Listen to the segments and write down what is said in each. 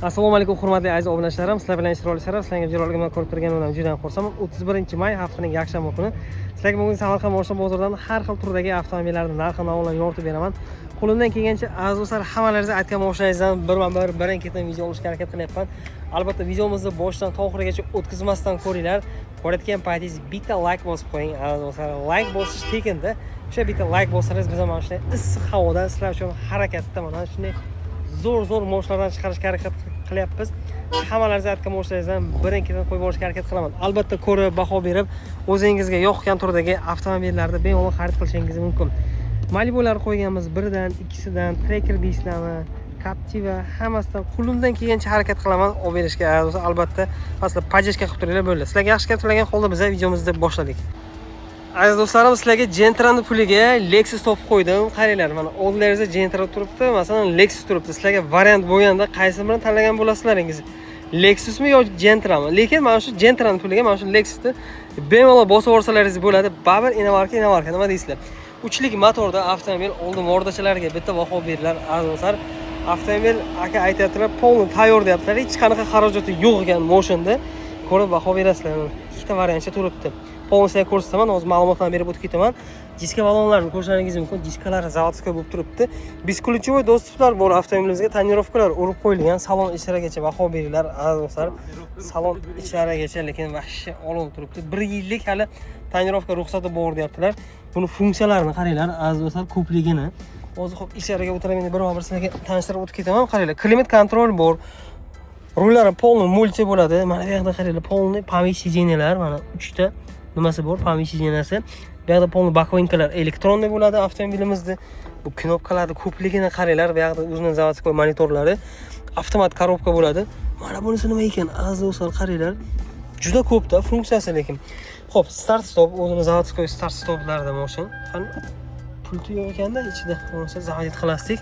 Assalomu alaykum hurmatli aziz obunachalarim. Sizlar bilan chiroyli sharaf. Sizlarga videolarga ko'rib turganimdan juda ham xursandman. 31 may haftaning yakshanba kuni sizlarga bugun Samarqand moshina bozoridan har xil turdagi avtomobillarning narx-navolarni yoritib beraman. Qo'limdan kelgancha aziz do'stlar, hammalaringizni aytgan moshinangizdan birma-bir birin-ketin video olishga harakat qilyapman. Albatta videomizni boshidan to oxirigacha o'tkazmasdan ko'ringlar. Ko'rayotgan paytingiz bitta like bosib qo'ying aziz do'stlar. Like bosish tekinda. O'sha bitta like bossangiz biz ham mana shunday issiq havoda sizlar uchun harakatda mana shunday zo'r mashinalardan chiqarishga harakat qilyapmiz. Hammalaringizni aytgan mashinangizdan birin-ketin qo'yib olishga harakat qilaman. Albatta ko'rib, baho berib, o'zingizga yoqqan turdagi avtomobillarni bemalol xarid qilishingiz mumkin. Malibular qo'yganmiz, biridan, ikkisidan, Tracker deysizlarmi, Captiva hammasidan qo'limdan kelgancha harakat qilaman olib berishga. Albatta, asli pajeshga qilib turinglar bo'ldi. Sizlarga yaxshi keltirgan holda biz videomizni boshladik. Aziz do'stlarim, sizlarga Gentra'ning puliga Lexus topib qo'ydim. Qaranglar, mana oldlaringizda Gentra turibdi, masalan Lexus turibdi. Sizlarga variant bo'lganda qaysi birini tanlagan bo'lasizlaringiz? Lexusmi yo Gentrami? Lekin mana shu Gentra'ning puliga mana shu Lexusni bemalol bosib olsalaringiz bo'ladi. Baribir inomarka nima deysizlar? 3 lik motorda avtomobil oldi mordachalariga bitta baho beriladi. Aziz do'stlar, avtomobil aka aytayaptilar, polni tayyor deyaptilar. Hech qanaqa xarajati yo'q ekan mashinada. Ko'rib baho berasizlar. Ikkita variantcha turibdi. Polnisini ko'rsataman, hozir ma'lumotlarni berib o'tib ketaman. Diska balonlarini ko'rishingiz mumkin. Diskalari zavodskiy bo'lib turibdi. Beskuluchovoy dostuplar bor avtomobilimizga, tonirovkalar urib qo'yilgan. Salon icharagacha baho beringlar, aziz do'stlar. Salon icharagacha, lekin vahshiy olov turibdi. 1 yillik hali tonirovka ruxsati bor deyaptilar. Buni funksiyalarini qaranglar, aziz do'stlar, ko'pligini. Hozir xo'p ichariga o'tiraman, bir sizlarga tanishtirib o'tib ketaman. Qaranglar, klimat kontrol bor. Rullari polni multi bo'ladi. Mana bu yerda qaranglar, polni pamya sijeniyalar, mana 3 ta nimasi bor, pamya sijeniyasi. Bu yerda polni bakvinkalar elektronli bo'ladi avtomobilimizda. Bu knopkalarni ko'pligini qaranglar, bu yerda o'zining zavodskiy monitorlari, avtomat korobka bo'ladi. Mana bunisi nima ekan? Aziz do'stlar, qaranglar. Juda ko'pda funksiyasi lekin. Xo'p, start stop, o'zining zavodskiy start stoplarida mashina. Qani pulti yo'q ekanda ichida. Bo'lsa zavodit plastik.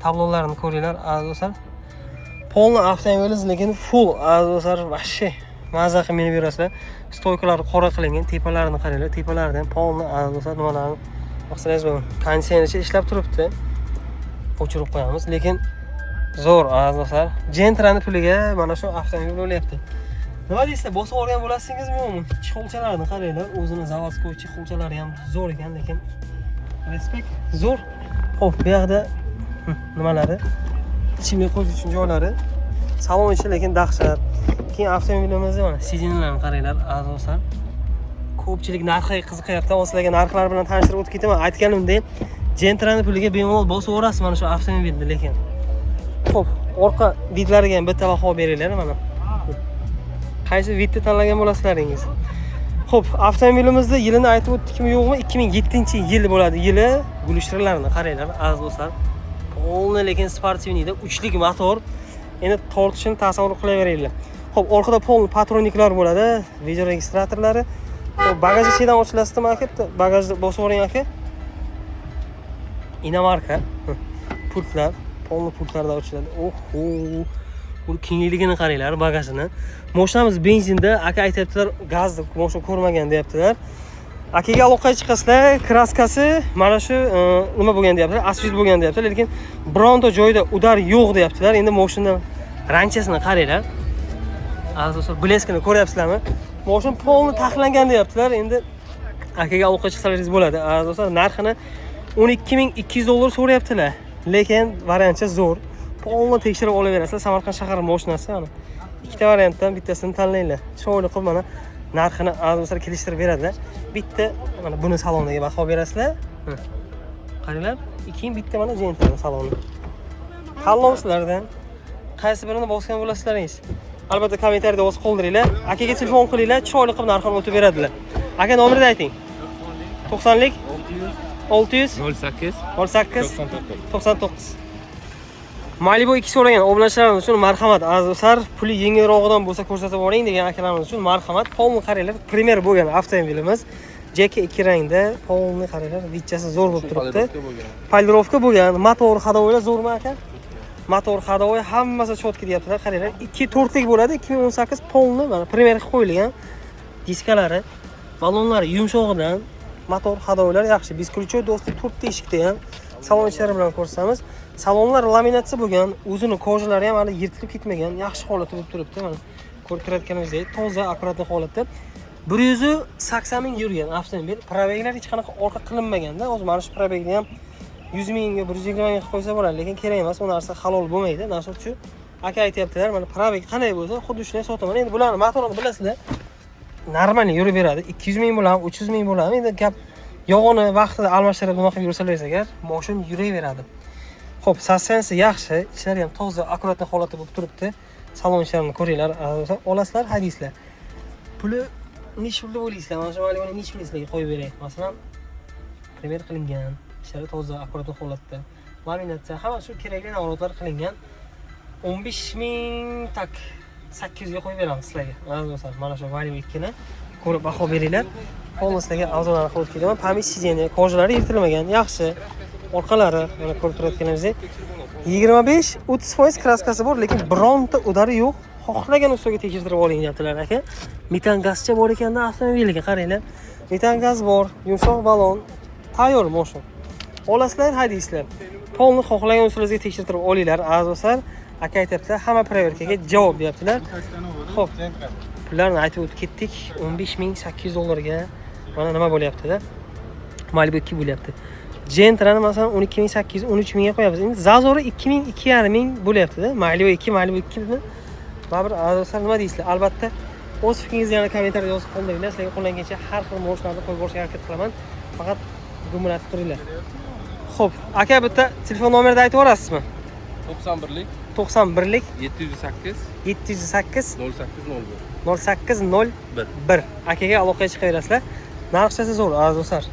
Tablolarini ko'ringlar, aziz do'stlar. Polni avtomobilingiz lekin full, aziz do'stlar, vahshiy maza qilib minib yurasizlar. Stoykalari qora qilingan, tepalarini qaranglar, tepalaridan polni aziz do'stlar nimalarni maqsadingiz bo'lgan. Konditsionerchi ishlab turibdi. O'chirib qo'yamiz, lekin zo'r aziz do'stlar. Gentra'ning puliga mana shu avtomobil bo'lyapti. Nima deysizlar, bosib olgan bo'lasingizmi yo'qmi? Chixolchalarini qaranglar, o'zining zavodskiy chixolchalari ham zo'r ekan, lekin respekt zo'r. Xo'p, bu yerda nimalari? Ichimlik qo'yish uchun joylari. Salon ichi lekin dahshat. Keyin avtomobilimizda mana sijenalarni qaranglar, aziz do'stlar. Ko'pchilik narxiga qiziqayapti. Sizlarga narxlar bilan tanishtirib o'tib ketaman. Aytganimdek, Gentra'ning puliga bemalol bosib olasiz mana shu avtomobilni lekin. Xo'p, orqa vidlariga ham bitta baho beringlar mana. Qaysi vidni tanlagan bo'lasizlaringiz? Xo'p, avtomobilimizda yilini aytib o'tdikmi yo'qmi? 2007-yil bo'ladi yili. Gulishtirlarni qaranglar, aziz do'stlar. Polni lekin sportivniyda 3 lik motor. Endi tortishini tasavvur qilaveringlar. Xo'p, orqada polni patroniklar bo'ladi, video registratorlari. Bagaj ichidan ochilasizmi aka? Bagajni bosib oling aka. Inomarka. Pultlar, polni pultlarda ochiladi. Oho! Bu kengligini qaranglar, bagajini. Mashinamiz benzinda, aka aytayaptilar, gazni mashina ko'rmagan deyaptilar. Akaga aloqaga chiqasizlar, kraskasi mana shu nima bo'lgan deyaptilar, asfalt bo'lgan deyaptilar, lekin bironta joyda udar yo'q deyaptilar. Endi mashina ranchasini qaranglar. Aziz do'stlar, bleskini ko'ryapsizlarmi? Mashina polni taxlangan deyaptilar. Endi akaga aloqaga chiqsalaringiz bo'ladi. Aziz do'stlar, narxini $12.200 so'rayaptilar. Lekin variantcha zo'r. Polni tekshirib olaverasizlar. Samarqand shahar mashinasi mana. Ikkita variantdan bittasini tanlanglar. Chiroyli qilib mana narxini aziz do'stlar kelishtirib beradilar. Bitta mana buni saloniga baho berasizlar. Qaranglar, keyin bitta mana Gentra saloni. Tanlovsizlardan qaysi birini bosgan bo'lasizlaringiz? Albatta kommentariyada yozib qoldiringlar. Akaga telefon qilinglar, chiroyli qilib narxini o'tib beradilar. Aka nomerini ayting. 90lik 600 08 08 99. Malibu 2 so'ragan obunachilarimiz uchun marhamat, aziz do'stlar. Puli yengilrog'idan bo'lsa ko'rsatib oling degan akalarimiz uchun marhamat. Polni qaranglar, primer bo'lgan avtomobilimiz. JK2 rangda, polni qaranglar, vitchasi zo'r bo'lib turibdi. Polirovka bo'lgan, motor hadovoylar zo'rmi aka? Motor hadovoy hammasi chotki deyaptilar. Qaranglar, 2 lik bo'ladi, 2018 polni mana primer qilib qo'yilgan. Diskalari, balonlari yumshog'idan, motor hadovoylar yaxshi. Beskuluchoy do'sti 4 ta eshikda ham salon ichlari bilan ko'rsatamiz. Salonlar laminatsiya bo'lgan, o'zini kojlari ham hali yirtilib ketmagan, yaxshi holatda bo'lib turibdi. Mana ko'rib turayotganingizdek, toza, akkuratli holatda. 180 ming yurgan avtomobil. Probeglar hech qanaqa orqa qilinmaganda. O'zi mana shu probegni ham 100 mingga, 120 mingga qilib qo'ysa bo'ladi, lekin kerak emas, u narsa halol bo'lmaydi. Nasıl uchun aka aytayaptilar, mana probeg qanday bo'lsa, xuddi shunday sotaman. Endi bularni motorini bilasizlar. Normal yurib beradi. 200 ming bo'ladimi, 300 ming bo'ladimi? Endi gap yog'ini vaqtida almashtirib bunaqa yursalar agar, mashina yuraveradi. Xo'p, sassensi yaxshi, ichlari ham toza, akkuratli holatda bo'lib turibdi. Salon ishlarini ko'ringlar, olasizlar, haydingizlar. Puli nech pul o'ylaysizlar? Mana shu maliyani nech pulingizga qo'yib beray. Masalan, primer qilingan, ishlari toza, akkuratli holatda. Laminatsiya, hamma shu kerakli namoratlar qilingan. 15 ming tak 800 ga qo'yib beramiz sizlarga. Mana shu Value 2 ni ko'rib baho beringlar. Hozir sizlarga arzonlarni qo'yib kelaman. Pamis sizeni kojlari yirtilmagan, yaxshi. Orqalari mana ko'rib turayotganingizdek 25-30% kraskasi bor, lekin bironta udari yo'q. Xohlagan ustoga tekshirtirib oling deyaptilar aka. Metan gazcha bor ekanda avtomobilga qaranglar. Metan gaz bor, yumshoq balon, tayyor mashina. Olasizlar, haydingizlar. Polni xohlagan ustingizga tekshirtirib olinglar, azizlar. Aka aytibdi, hamma proverkaga javob beryaptilar. Xo'p, pullarni aytib o'tib ketdik. 15800 dollarga mana nima bo'lyapti-da? Malibu 2 bo'lyapti. Gentrani masalan 12800, 13000 ga qo'yamiz. Endi Zazori 2000, 2500 bo'lyapti-da. Malibu 2 ni baribir azizlar nima deysizlar? Albatta o'z fikringizni yana kommentariyada yozib qoldiringlar. Sizlarga qo'llangancha har xil mashinalarni qo'yib borishga harakat qilaman. Faqat gumlatib turinglar. Xo'p, aka bitta telefon nomerini aytib yuborasizmi? 91lik 708 0801 akaga aloqaga chiqaverasizlar. Narxchasi zo'r azizlar.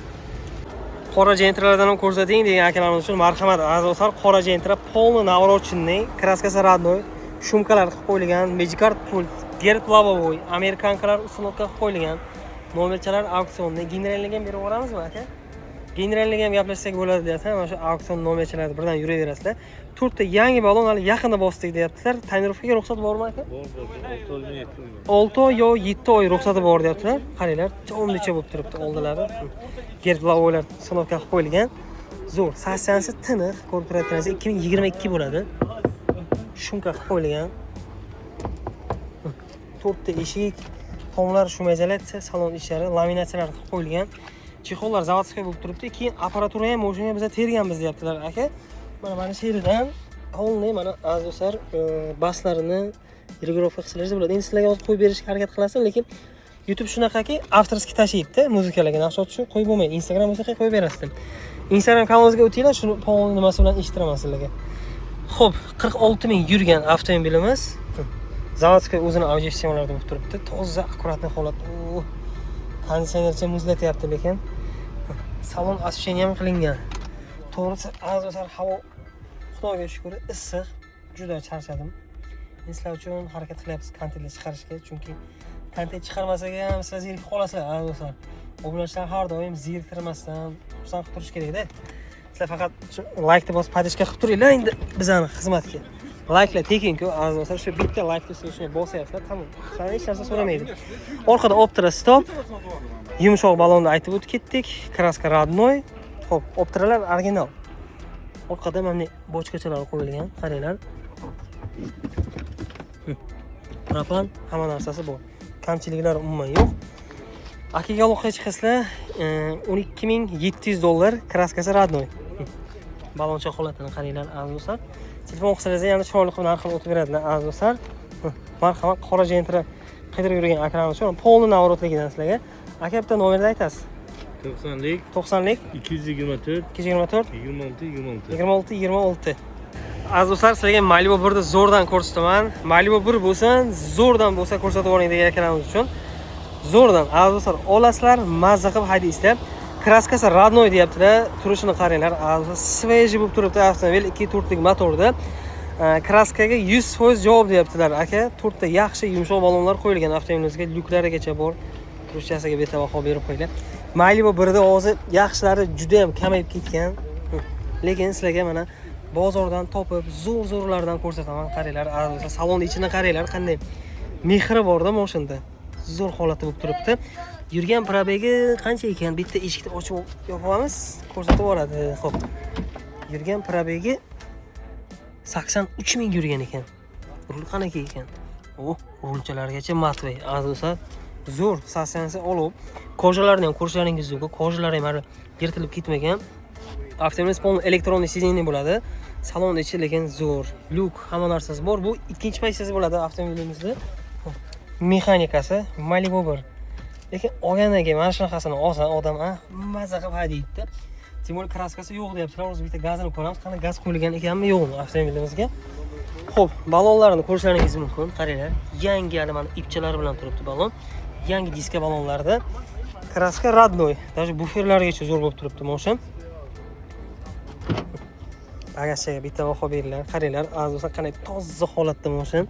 Qora gentralardan ham ko'rsating degan akalarimiz uchun marhamat azizlar. Qora gentra полный навороченный, kraskasi родной, shumkalar qilib qo'yilgan, Magicard pult, gert lavovoy, amerikankalar uстановка qilib qo'yilgan. Nomerchalar auksionda generalniga ham berib yuboramizmi aka? Generalniga ham gaplashsak bo'ladi deyapti. Mana shu auksion nomerchalarni birdan yuraverasizlar. 4 ta yangi balon hali yaqinda bosdik deyaptilar. Tonirovkaga ruxsat bormi aka? Bor. 6 oy yo 7 oy ruxsati bor deyaptilar. Qaranglar, cho'mlicha bo'lib turibdi oldilari. Gert lavovoylar uстановка qilib qo'yilgan. Zo'r, sassansi tiniq, ko'rib turayotganingiz 2022 bo'ladi. Shumka qilib qo'yilgan. 4 ta eshik, tomlar shumaizolyatsiya, salon ishlari, laminatsiyalar qilib qo'yilgan. Chexollar zavodskiy bo'lib turibdi. Keyin apparatura ham mashinaga biz terganmiz deyaptilar aka. Mana shu yerdan polniy mana azizlar baslarini regirovka qilsangiz bo'ladi. Endi sizlarga hozir qo'yib berishga harakat qilasiz, lekin YouTube shunaqaki, avtorskiy tashiydi muzikalarga. Naqshat shu qo'yib bo'lmaydi. Instagram esa qo'yib berasizlar. Instagram kanalingizga o'tinglar, shuni polniy nimasi bilan eshittiraman sizlarga. Xo'p, 46 ming yurgan avtomobilimiz zavodskiy o'zini avtomobillarida bo'lib turibdi. Toza, akkuratli holat. Konditsionercha muzlatyapti lekin salon освещение ham qilingan. To'g'risi azizlar, havo Xudoga shukr issiq, juda charchadim. Men sizlar uchun harakat qilyapmiz kontentlar chiqarishga, chunki kontent chiqarmasak ham sizlar zerikib qolasizlar azizlar. Obunachilar har doim zeriktirmasdan xursand qilib turish kerak-da. Sizlar faqat shu like bosib podishka qilib turinglar endi bizning xizmatga. Like'lar tekin-ku azizlar, shu bitta like shuni bosyapsizlar, tamom. Sizlar hech narsa so'ramaydi. Orqada Optra stop, yumshoq balonni aytib o'tib ketdik, kraska родной. Xo'p, Optralar original. Orqada mana bochkachalar qo'yilgan, qaranglar. Propan hamma narsasi bor. Kamchiliklar umuman yo'q. Akaga aloqaga chiqasizlar, 12700 dollar, kraskasi родной. Baloncha holatini qaranglar azizlar. Telefon qilsangiz yana chiroyli qilib narxini o'tib beradilar azizlar. Marhamat, qora gentra qidirib yurgan akalarimiz uchun polniy navorotligidan sizlarga. Aka bitta nomerni aytasiz. 90lik 224 26. Azizlar, sizlarga Malibu 1 ni zo'rdan ko'rsataman. Malibu 1 bo'lsin, zo'rdan bo'lsa ko'rsatib yuboring degan akalarimiz uchun. Zo'rdan azizlar, olasizlar, mazza qilib haydaysizlar. Kraskasi родной deyaptilar. Turishini qaranglar. Sveji bo'lib turibdi avtomobil, 2.4 lik motorda. Kraskaga 100% javob deyaptilar aka. 4 ta yaxshi yumshoq balonlar qo'yilgan avtomobilingizga, lyuklarigacha bor. Turishchasiga beta baho berib qo'yinglar. Malibu 1 da hozir yaxshilari juda ham kamayib ketgan. Lekin sizlarga mana bozordan topib, zo'r-zo'rlardan ko'rsataman. Qaranglar, azizlar, salon ichini qaranglar, qanday mehri borda mashinada. Zo'r holatda bo'lib turibdi. Yurgan probegi qancha ekan? Bitta eshikni ochib yopamiz, ko'rsatib yuboradi. Xo'p. yurgan, probegi 83 ming yurgan ekan. Rul qanaqa ekan? Rulchalargacha matvoy. Azosa zo'r, sasyansa olib, kojalarni ham ko'rishlaringiz mumkin. Kojalari ham yirtilib ketmagan. Avtomobil polni elektronniy sideniya bo'ladi. Salonda ichi lekin zo'r. Lyuk, hamma narsasi bor. Bu ikkinchi pozitsiyasi bo'ladi avtomobilimizda. Mexanikasi Malibu 1. Lekin olgandan keyin mana shunaqasini olsan, odam maza qilib haydaydi. Timol kraskasi yo'q deyaptilar. O'zi bitta gazini ko'ramiz. Qani gaz qo'yilgan ekanmi, yo'qmi avtomobilimizga? Xo'p, balonlarni ko'rishlaringiz mumkin. Qaranglar, yangi mana ipchalari bilan turibdi balon. Yangi diska balonlarda. Kraska родной. Даже buferlargacha zo'r bo'lib turibdi mo'shin. Bagajchaga bitta baho beringlar. Qaranglar, azosa qanday toza holatda mo'shin.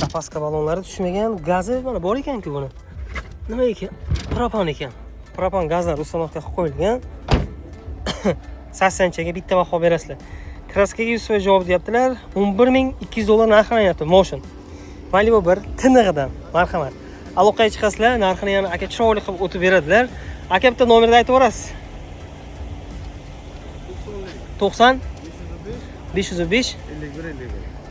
Zapaska balonlari tushmagan, gazi mana bor ekan-ku buni. Nima ekan? Propan ekan. Propan gazlar uстановka qilib qo'yilgan. Sassanchaga bitta baho berasizlar. Kraskaga 100% javob deyaptilar. $11,200 narxlanyapti mo'shin. Malibu 1 tinig'idan. Marhamat. Aloqaga chiqasizlar, narxini yana aka chiroyli qilib o'tib beradilar. Aka bitta nomerni aytib o'rasiz. 90 505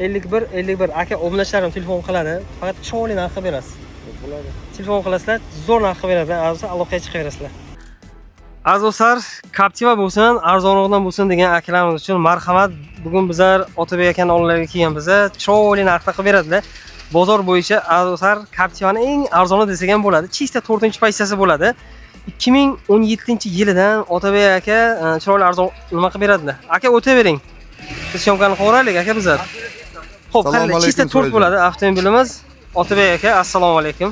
51 51. Aka obunachalarim telefon qiladi. Faqat chiroyli narxga berasiz. Bo'ladi. Telefon qilasizlar, zo'r narxga beradilar. Azosa aloqaga chiqaverasizlar. Azoslar Captiva bo'lsin, arzonroqdan bo'lsin degan akalarimiz uchun marhamat. Bugun bizlar Otabek akaning oldilariga kelganmiz. Chiroyli narxda qilib beradilar. Bozor bo'yicha Azoslar Captivani eng arzoni desak ham bo'ladi. Chista 4-pozitsiyasi bo'ladi. 2017-yilidan Otabek aka chiroyli arzon nima qilib beradilar. Aka o'tavering. Biz syomkani qo'raylik aka bizlar. Xo'p, qanday chista 4 bo'ladi avtomobilimiz. Otabek aka, assalomu alaykum.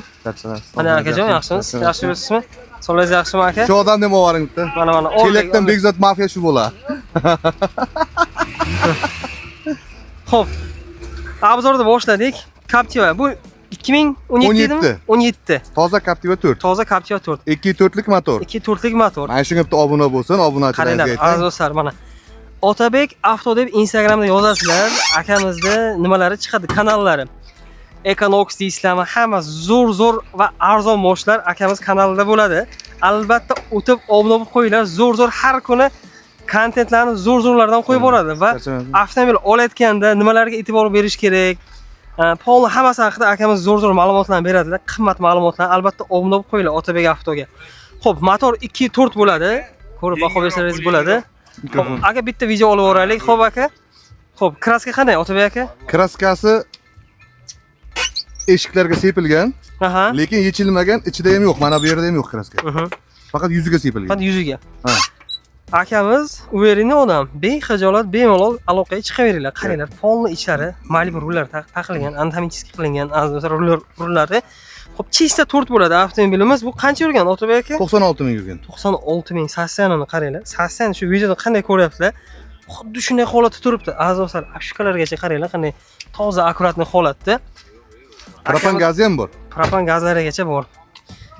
Mana akajon, yaxshimisiz? Yaxshi yuribsizmi? Sog'ligingiz yaxshimi aka? Shu odam nima oling bitta? Mana. Chelakdan Bekzod mafiya shu bo'lar. Xo'p. Obzorda boshladik. Captiva bu 2017 edimi? 17. Toza Captiva 4. Toza Captiva 4. 2.4lik motor. 2.4lik motor. Mana shunga bitta obuna bo'lsin, obunachilarga ayting. Azizlar, mana Otabek Avto deb Instagramda yozasizlar. Akamizni nimalari chiqadi, kanallari. Econox deysizlarmi? Hamma zo'r va arzon moshlar akamiz kanalida bo'ladi. Albatta o'tib obuna bo'lib qo'yinglar. Zo'r har kuni kontentlarni zo'rlardan qo'yib boradi va avtomobil olayotganda nimalarga e'tibor berish kerak, polni hammasi haqida akamiz zo'r ma'lumotlarni beradilar. Qimmat ma'lumotlarni albatta obuna bo'lib qo'yinglar Otabek Avtoga. Xo'p, motor 2.4 bo'ladi. Ko'rib baho bersangiz bo'ladi. Xo'p, aka bitta video olib o'raylik. Xo'p aka. Xo'p, kraska qanday Otabek aka? Kraskasi eshiklarga sepilgan, lekin yechilmagan, ichida ham yo'q, mana bu yerda ham yo'q kraska. Faqat yuziga sepilgan. Faqat yuziga. Akamiz uveringni odam, bexijolat, bemalol aloqaga chiqaveringlar. Qaranglar, polni ichlari Malibu rullar taqilgan, anatomicheskiy qilingan azizlar rullari. Xo'p, chista 4 bo'ladi avtomobilimiz. Bu qancha yurgan Otabek aka? 96 ming yurgan. 96 ming Sasyanini qaranglar. Sasyan shu videoda qanday ko'ryapsizlar? Xuddi shunday holatda turibdi. Azizlar, apshkalargacha qaranglar, qanday toza, akkuratni holatda. Propan gazi ham bor. Propan gazlarigacha bor.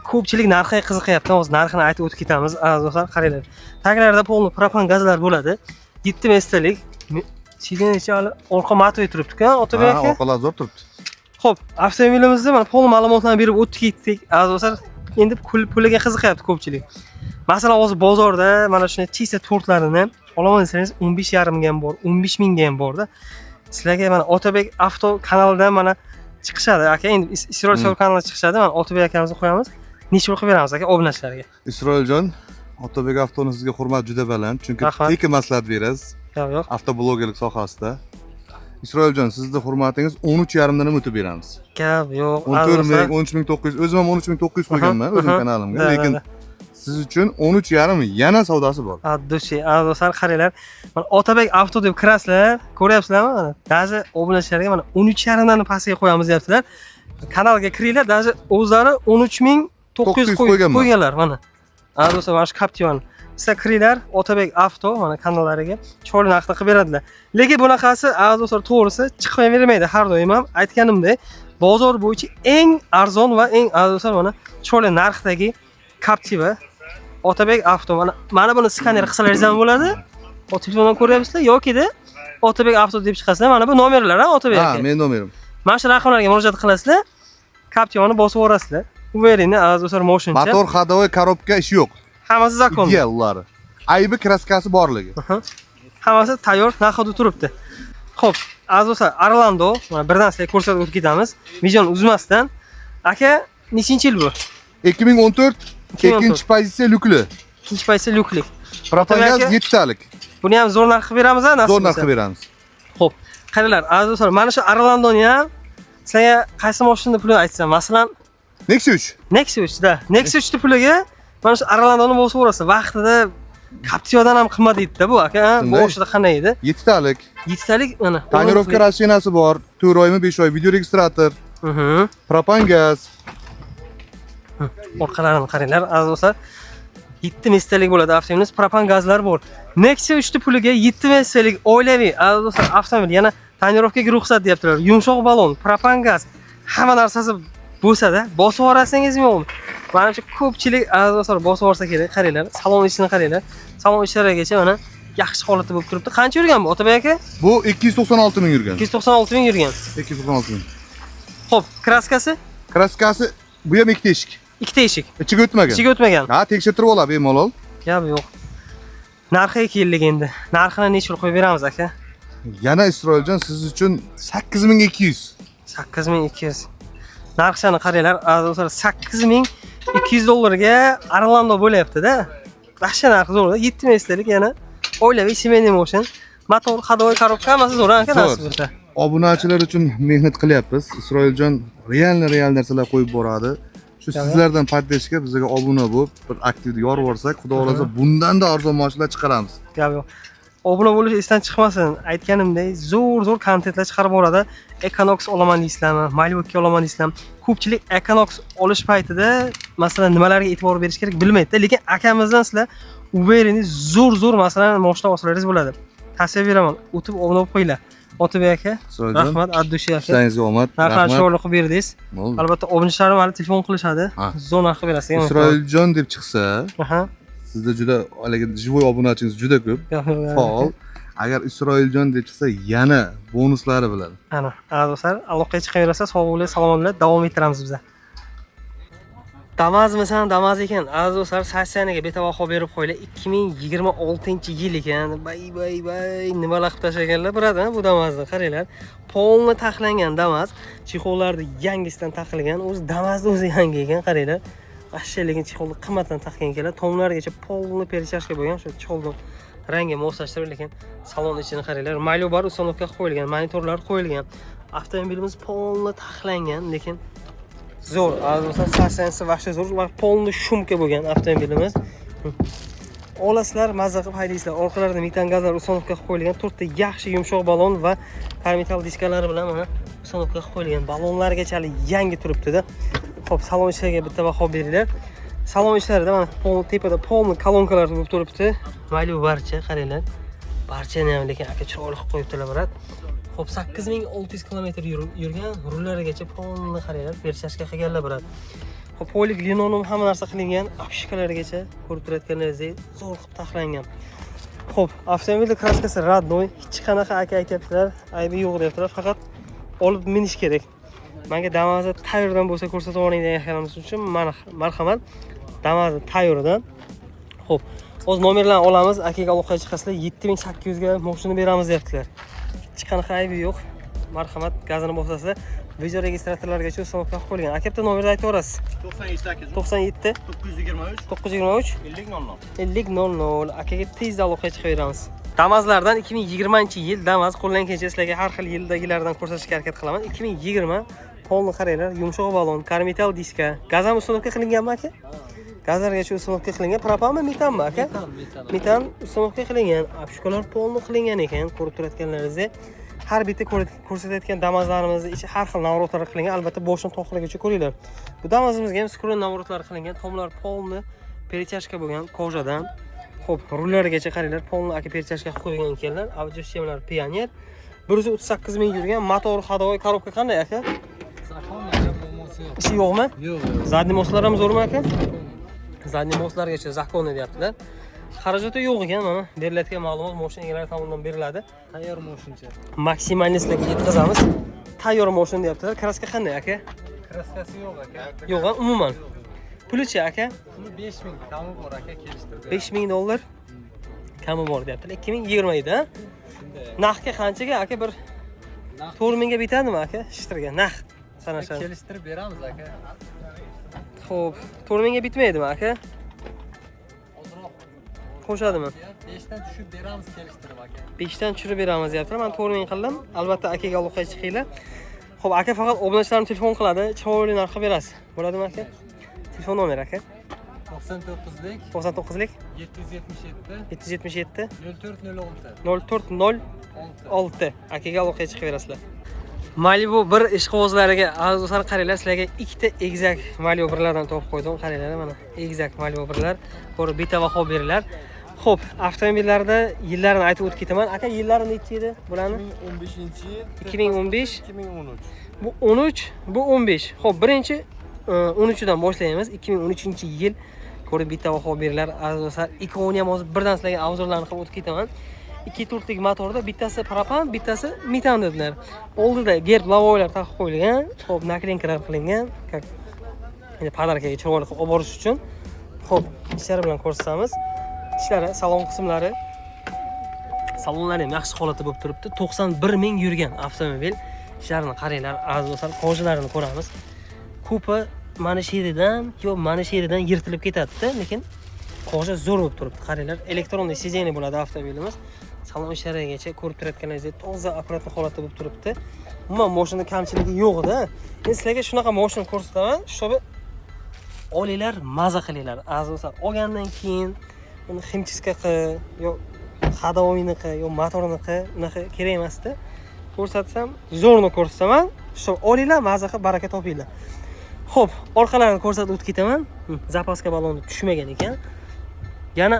Ko'pchilik narxiga qiziqyapti. Hozir narxini aytib o'tib ketamiz. Azizlar, qaranglar. Taglarida polni propan gazlar bo'ladi. 7 mestalik. Sideniya orqa matvoy turibdi-ku, Otabek aka. Orqalar zo'r turibdi. Xo'p, avtomobilimizda mana polni ma'lumotlarni berib o'tib ketdik. Azizlar, endi puliga qiziqyapti ko'pchilik. Masalan, hozir bozorda mana shunday chista 4larini olaman desangiz 15,5 ga ham bor, 15 mingga ham borda. Sizlarga mana Otabek Avto kanalidan mana chiqishadi aka. Endi Isroil Show kanaliga chiqishadi. Mana Otabek akamizni qo'yamiz. Necha pul qilib beramiz aka obunachilarga? Isroiljon, Otabek Avtoni sizga hurmat juda baland, chunki tekin maslahat berasiz. Yo'q. Avtoblogerlik sohasida. Isroiljon, sizning hurmatingiz 13,5 dan o'tib beramiz. Gap yo'q. 13,900, o'zim ham 13,900 qo'yganman o'zim kanalimga, lekin siz uchun 13,5 yana savdosi bor. Addushi, azizlar qaranglar. Mana Otabek Avto deb kirasizlar, ko'ryapsizlarmi? Mana даже obunachilarga mana 13,5 dan pastga qo'yamiz deyaptilar. Kanalga kiringlar, даже o'zlari 13,900 qo'yganlar mana. Azizlar, mana shu Captivani. Sizlar kiringlar, Otabek Avto mana kanallariga chiroyli narxda qilib beradilar. Lekin bunaqasi azizlar to'g'risi chiqavermaydi har doim ham. Aytganimdek, bozor bo'yicha eng arzon va eng azizlar mana chiroyli narxdagi Captiva Otabek Avto. Mana buni skaner qilsalaringiz ham bo'ladi. O telefondan ko'ryapsizlar yoki-da Otabek Avto deb chiqasizlar. Mana bu nomerlar, Otabek aka. Ha, men nomerim. Mana shu raqamlarga murojaat qilasizlar. Captivani bosib o'rasizlar. Uveringni azizlar mo'shincha. Motor, ходовой, korobka ishi yo'q. Hammasi zakon. Ideal ular. aybi kraskasi borligi. Hammasi tayyor narxda turibdi. Xo'p, aziz do'stlar, Orlando, mana birdan sizlarga ko'rsatib o'tib ketamiz. Videoni uzmasdan. Aka, nechinchi yil bu? 2014 ikkinchi pozitsiya lyukli. Ikkinchi pozitsiya lyuklik. Propan gaz 7 talik. Buni ham zo'r narx qilib beramiz, nasib Zo'r narx qilib beramiz. Xo'p, qaranglar, aziz do'stlar, mana shu Orlandoni ham sizlarga qaysi mashinani pulini aytsam, masalan, Nexia 3. Nexia 3 da. Nexia 3 puliga mana shu Orlandoni bo'lsa o'rasa, vaqtida Captiva'dan ham qimmat edi-da bu aka. Boshida qanday edi? 7 talik. 7 talik mana. Tonirovka rashinasi bor, 4 oymi 5 oy video registrator. Propan gaz. Orqalarini qaranglar, aziz do'stlar. 7 mestalik bo'ladi avtomobilimiz, propan gazlar bor. Nexia 3 puliga 7 mestalik oilaviy, aziz do'stlar, avtomobil yana tonirovkaga ruxsat deyaptilar. Yumshoq balon, propan gaz, hamma narsasi bo'lsa-da, bosib yuborasingizmi yo'qmi? Menimcha ko'pchilik aziz do'stlar bosib yuborsa kerak. Qaranglar, salon ichini qaranglar. Salon ichlarigacha mana yaxshi holatda bo'lib turibdi. Qancha yurgan bu Otabek aka? Bu 296 ming yurgan. 296 ming yurgan. 296 ming. Xo'p, kraskasi? Kraskasi bu ham ikkita eshik. Ikkita eshik. Ichiga o'tmagan. Ichiga o'tmagan. Ha, tekshirtirib oladi bemalol. Gap yo'q. Narxi 2 yillik endi. Narxini necha pul qo'yib beramiz aka? Yana Isroiljon siz uchun 8200. 8200. Narxini qaranglar, aziz do'stlar, 8200 dollarga Orlando bo'layapti-da. Yaxshi narx zo'r. 7 mestalik yana oilaviy семейный motion. Motor, ходовой коробка hammasi zo'r aka nasib bo'lsa. Obunachilar uchun mehnat qilyapmiz. Isroiljon real narsalar qo'yib boradi. Shu sizlardan podдержка bizga obuna bo'lib, bir aktivda yorib borsak, xudo xolasa bundan-da arzon mashinalar chiqaramiz. Gap yo'q. Obuna bo'lish esdan chiqmasin. Aytganimdek, zo'r kontentlar chiqarib boradi. Econox olaman deysizlarmi? Malibu'ga olaman deysizlarmi? Ko'pchilik Econox olish paytida masalan nimalarga e'tibor berish kerak bilmaydi, lekin akamizdan sizlar uvereni zo'r masalan mashina olsalaringiz bo'ladi. Tavsiya beraman. O'tib obuna bo'lib qo'yinglar. Otabek aka, rahmat, Addushi aka. Sizlarga omad. Rahmat, sho'rlik qilib berdingiz. Albatta, obunachilarim hali telefon qilishadi. Zo'r narx qilib berasiz. Isroiljon deb chiqsa, sizda juda haligi живой obunachingiz juda ko'p. Faol. Agar Isroiljon deb chiqsa, yana bonuslari bilan. Ana, do'stlar, aloqaga chiqaverasa, sog' bo'ling, salomat bilan davom ettiramiz biz. Damazmisan, Damaz ekan. Aziz do'stlar, statsiyaniga betabaho berib qo'yinglar. 2026-yil ekan. Bay, nimalar qilib tashlaganlar, birodar, bu Damazni qaranglar. Polni taxlangan Damaz, chexollarni yangisidan taxilgan, o'zi Damazni o'zi yangi ekan, qaranglar. Ashya lekin chexolni qimmatdan taxgan ekanlar. Tomlargacha polni perchashka bo'lgan, shu chexolni rangi moslashtirib, lekin salon ichini qaranglar. Maylo bor, ustonovka qo'yilgan, monitorlar qo'yilgan. Avtomobilimiz polni taxlangan, lekin zo'r, aziz stansiyasi vahshiy zo'r va polni shumka bo'lgan avtomobilimiz. Olasizlar, mazza qilib haydaysizlar. Orqalarida metan gazlar ustonovka qo'yilgan, 4 ta yaxshi yumshoq balon va karmetal diskalari bilan mana ustonovka qo'yilgan. Balonlargacha yangi turibdi-da. Xo'p, salon ichiga bitta baho beringlar. Salon ichlarida mana tepada polni kolonkalar bo'lib turibdi. Mayli barcha, qaranglar. Barchani ham lekin aka chiroyli qilib qo'yibdilar, brat. Xo'p, 8600 km yurgan, rullarigacha polni qaranglar, perchashka qilganlar, brat. Xo'p, polik linoleum hamma narsa qilingan, apshkalarigacha ko'rib turayotganingizdek zo'r qilib taxlangan. Xo'p, avtomobilning kraskasi radnoy, hech qanaqa aka aytibdilar, aybi yo'q deyaptilar, faqat olib minish kerak. Menga Damazda tayyordan bo'lsa ko'rsatib oling deganimiz uchun marhamat. Damazda tayyordan. Xo'p, o'z nomerlarni olamiz, akaga aloqaga chiqasizlar, 7800 ga mashina beramiz deyaptilar. Hech qanaqa aybi yo'q. Marhamat, gazini bosasizlar. Video registratorlargacha ustonovka qo'yilgan. Aka bitta nomerni aytib o'rasiz. 97 97 923 5000. Akaga tezda aloqaga chiqaveramiz. Damazlardan 2020-yil Damaz qo'ldan kelsa sizlarga har xil yildagilardan ko'rsatishga harakat qilaman. 2020 polni qaranglar, yumshoq balon, karmetal diska, gaz ham ustonovka qilinganmi aka? Gazlargacha ustonovka qilingan, propanmi, metanmi aka? Metan ustonovka qilingan, apshkalar polni qilingan ekan, ko'rib turayotganlaringizdek. Har bitta ko'rsatayotgan Damazlarimizni ichi har xil navrotlar qilingan, albatta boshini to'xtalaguncha ko'ringlar. Bu Damazimizga ham skron navrotlar qilingan, tomlar polni perchashka bo'lgan kojadan. Xo'p, rullarigacha qaranglar, polni aka perchashka qilib qo'ygan ekanlar. Audio sistemalar Pioneer. 138 ming yurgan, motor, ходовой коробка qanday aka? Ishi yo'qmi? Yo'q. Zadniy moslar ham zo'rmi aka? Zadniy moslargacha zakonni deyaptilar. Xarajati yo'q ekan, mana berilayotgan ma'lumot mashina egalari tomonidan beriladi. Tayyor mashincha. Maksimalistlarga yetkazamiz. Tayyor mashina deyaptilar. Kraska qanday aka? Kraskasi yo'q aka. Yo'q, umuman. Pulichi aka? Puli 5000 davom bor aka, kelishtirdi. 5000 dollar. kami bor deyaptilar. 2020 edi, ha? Shunday. Narxga qanchaga aka? Bir 4 mingga bitadimi aka? Shishtirga narx sanashadi. Kelishtirib beramiz aka. Xo'p, 4 mingga bitmaydimi aka? Ozroq. Qo'shadimi? 5dan tushib beramiz kelishtirib aka. 5 dan tushirib beramiz deyaptilar. Men 4 ming qildim. Albatta akaga aloqaga chiqinglar. Xo'p, aka faqat obunachilarni telefon qiladi, chiroyli narxga berasiz. Bo'ladimi aka? Telefon nomeri aka? 99lik 99lik 777 777 0406 0406 akaga aloqaga chiqib berasizlar. Malibu bir ishqibozlariga azizlar qaranglar, sizlarga ikkita egizak Malibu birlardan topib qo'ydim. Qaranglar mana egizak Malibu birlar. Ko'rib bitta baho beringlar. Xo'p, avtomobillarda yillarini aytib o'tib ketaman. Aka, yillari necha edi bularni? 2015-yil 2015, 2013. bu 13, bu 15. Xo'p, birinchi 13 dan boshlaymiz. 2013-yil. Ko'rib bitta baho beringlar. Azizlar, ikkovini ham hozir birdan sizlarga avzorlarni qilib o'tib ketaman. 2 turtlik motorda bittasi propan, bittasi metan dedilar. Oldida gerb lavoylar taqib qo'yilgan. Xo'p, naklinkalar qilingan. Endi podarkaga chiroyli qilib olib borish uchun. Xo'p, ishlari bilan ko'rsatamiz. Ishlari, salon qismlari. Salonlar ham yaxshi holatda bo'lib turibdi. 91 ming yurgan avtomobil. Ishlarini qaranglar, aziz do'stlar, qo'shalarini ko'ramiz. Ko'pi mana shu yerdan, mana shu yerdan yirtilib ketadi-da, lekin qo'sha zo'r bo'lib turibdi. Qaranglar, elektronli sezeni bo'ladi avtomobilimiz. Salon ishlarigacha ko'rib turayotganingizdek toza apparatli holatda bo'lib turibdi. Umuman mashina kamchiligi yo'q-da. Men sizlarga shunaqa mashina ko'rsataman, shu olinglar, maza qilinglar. Azizlar, olgandan keyin uni ximchiska qil, yo xadovoyni qil, yo motorni qil, unaqa kerak emas-da. Ko'rsatsam, zo'rni ko'rsataman. Shu olinglar, maza qilib baraka topinglar. Xo'p, orqalarini ko'rsatib o'tib ketaman. Zapaska balonni tushmagan ekan. Yana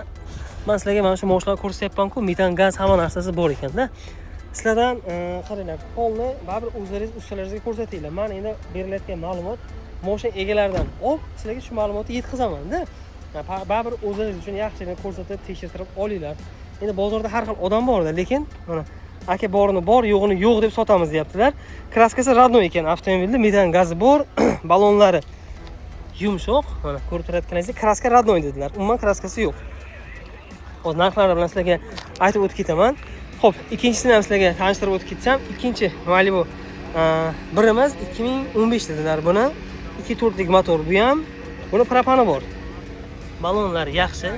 men sizlarga mana shu mashinalarni ko'rsatyapman-ku, metan gaz hamma narsasi bor ekan-da. Sizlardan qaranglar, polni baribir o'zlaringiz ustalaringizga ko'rsatinglar. Men endi berilayotgan ma'lumot mashina egalaridan olib, sizlarga shu ma'lumotni yetkazaman-da. Baribir o'zlaringiz uchun yaxshilik ko'rsatib, tekshirtirib olinglar. Endi bozorda har xil odam bor-da, lekin mana aka borini bor, yo'g'ini yo'q deb sotamiz deyaptilar. Kraskasi radnoy ekan avtomobilda, metan gazi bor, balonlari yumshoq. Mana ko'rib turayotganingizdek, kraska radnoy dedilar. Umuman kraskasi yo'q. Hozir narxlari bilan sizlarga aytib o'tib ketaman. Xo'p, ikkinchisini ham sizlarga tanishtirib o'tib ketsam, ikkinchi Malibu birimiz 2015 dedilar buni. 2 turtlik motor bu ham. Buni propani bor. Balonlar yaxshi.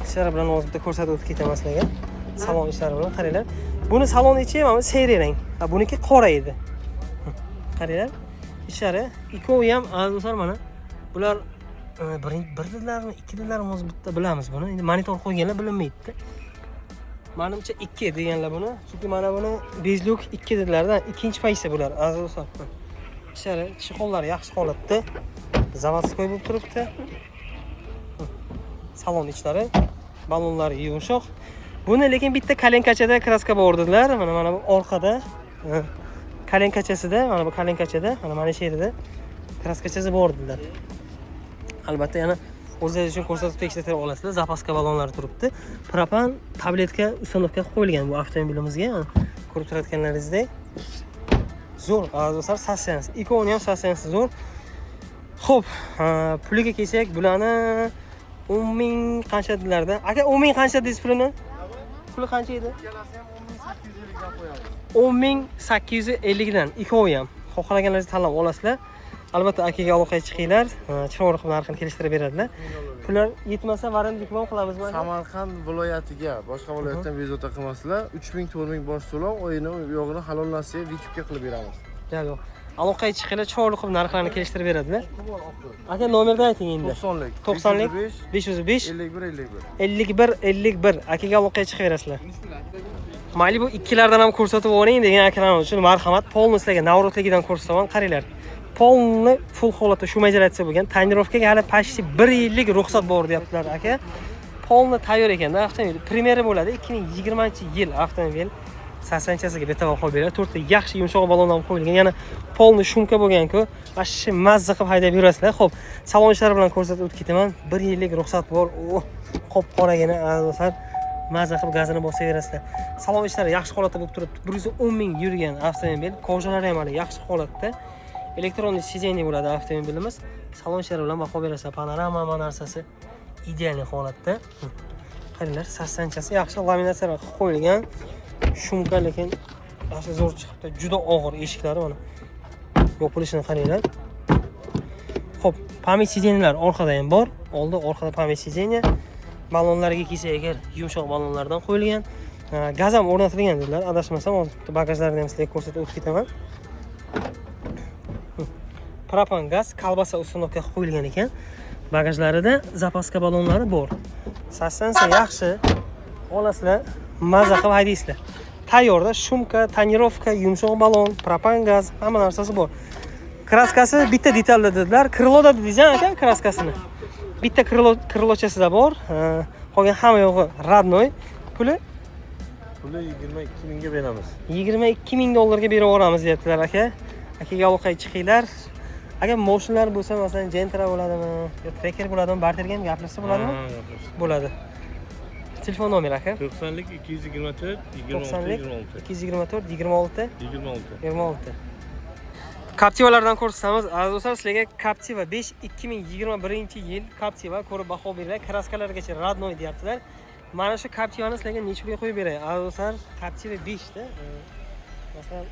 Ishlari bilan hozirda ko'rsatib o'tib ketaman sizlarga. Salon ishlari bilan qaranglar. Buni salon ichi mana seri rang. Buniki qora edi. Qaranglar. Ishlari ikkovi ham azizlar mana. Bular bir dedilarmi, 2 dedilarmi hozir bitta bilamiz buni. Endi monitor qo'yganlar bilinmaydi-da. Menimcha 2 deganlar buni. Chunki mana buni bezluk 2 dedilar-da. Ikkinchi paysa bular azizlar. Ishlari, chexollari yaxshi holatda. Zavodskoy bo'lib turibdi. Salon ichlari, balonlari yumshoq. Buni lekin bitta kalenkachada kraska bor dedilar. Mana bu orqada kalenkachasida, mana bu kalenkachada, mana shu yerda kraskachasi bor dedilar. Albatta yana o'zingiz uchun ko'rsatib tekshirib olasizlar. Zapaska balonlari turibdi. Propan tabletka uстановка qo'yilgan bu avtomobilimizga. Ko'rib turayotganlaringizdek. Zo'r, azizlar, sassiyansi. Ikkovini ham sassiyansi zo'r. Xo'p, puliga kelsak, bularni 10 ming qancha dedilarda? Aka, 10 ming qancha deysiz pulini? Puli qancha edi? 10.850 dan ikkovi ham. Xohlaganlaringizni tanlab olasizlar. Albatta akaga aloqaga chiqinglar, chiroyli qilib narxini kelishtirib beradilar. Pullar yetmasa varantlik ham qilamizmi? Samarqand viloyatiga boshqa viloyatdan bezovta qilmasizlar. 3000 4000 bosh to'lov, o'yini yo'g'ini halol nasiya VTubga qilib beramiz. Yo'q. Aloqaga chiqinglar, chiroyli qilib narxlarni kelishtirib beradilar. Aka nomerni ayting endi. 90lik. 90lik 505 51 51 akaga aloqaga chiqaverasizlar. Malibu ikkilardan ham ko'rsatib o'ring degan akalar uchun marhamat. Polni sizlarga Navrozligidan ko'rsataman, qaranglar. Polni full holatda shu majalatsiya bo'lgan. Tonirovkaga hali почти 1 yillik ruxsat bor deyaptilar aka. Polni tayyor ekanda avtomobil. Premyera bo'ladi 2020-yil avtomobil. Sasanchasiga bitta baho beradi. 4 ta yaxshi yumshoq balon ham qo'yilgan. Yana polni shumka bo'lgan-ku, mana mazza qilib haydab yurasizlar. Xo'p, salon ishlari bilan ko'rsatib o'tib ketaman. 1 yillik ruxsat bor. Qop qoragina azizlar. Mazza qilib gazini bosaverasizlar. Salon ishlari yaxshi holatda bo'lib turibdi. 110 ming yurgan avtomobil. Ko'rjalari ham hali yaxshi holatda. Elektronli sezeni bo'ladi avtomobilimiz. Salon ishlari bilan baho berasizlar. Panorama narsasi ideal holatda. Qaranglar, sassanchasi yaxshi laminatsiyalar qilib qo'yilgan. Shumka lekin yaxshi zo'r chiqibdi. Juda og'ir eshiklari mana. Yopilishini qaranglar. Xo'p, pamit sidenlar orqada ham bor. Orqada pamit sideniya. Balonlarga kelsa agar yumshoq balonlardan qo'yilgan. Gaz ham o'rnatilgan dedilar. Adashmasam, hozir bagajlarni ham sizlarga ko'rsatib o'tib ketaman. Propan gaz kolbasa uстановка qo'yilgan ekan. Bagajlarida zapaska balonlari bor. Sassansa yaxshi. Olasizlar, mazza qilib haydaysizlar. Tayyorda shumka, tonirovka, yumshoq balon, propan gaz, hamma narsasi bor. Kraskasi bitta detalda dedilar. Kriloda dedingiz aka kraskasini. Bitta krilochasida bor. Qolgan hamma yo'g'i radnoy. Puli 22 mingga beramiz. 22 ming dollarga berib yuboramiz deyaptilar aka. Akaga aloqaga chiqinglar. Agar mashinalar bo'lsa, masalan, Gentra bo'ladimi, yo Tracker bo'ladimi, barterga ham gaplashsa bo'ladimi? Bo'ladi. Telefon nomeri aka? 90lik 224 224 26 26. Captiva'lardan ko'rsatamiz. Aziz do'stlar, sizlarga Captiva 5 2021-yil Captiva ko'rib baho beringlar. Kraskalargacha radnoy deyaptilar. Mana shu Captiva'ni sizlarga necha pulga qo'yib beray? Aziz do'stlar, Captiva 5 da. Masalan,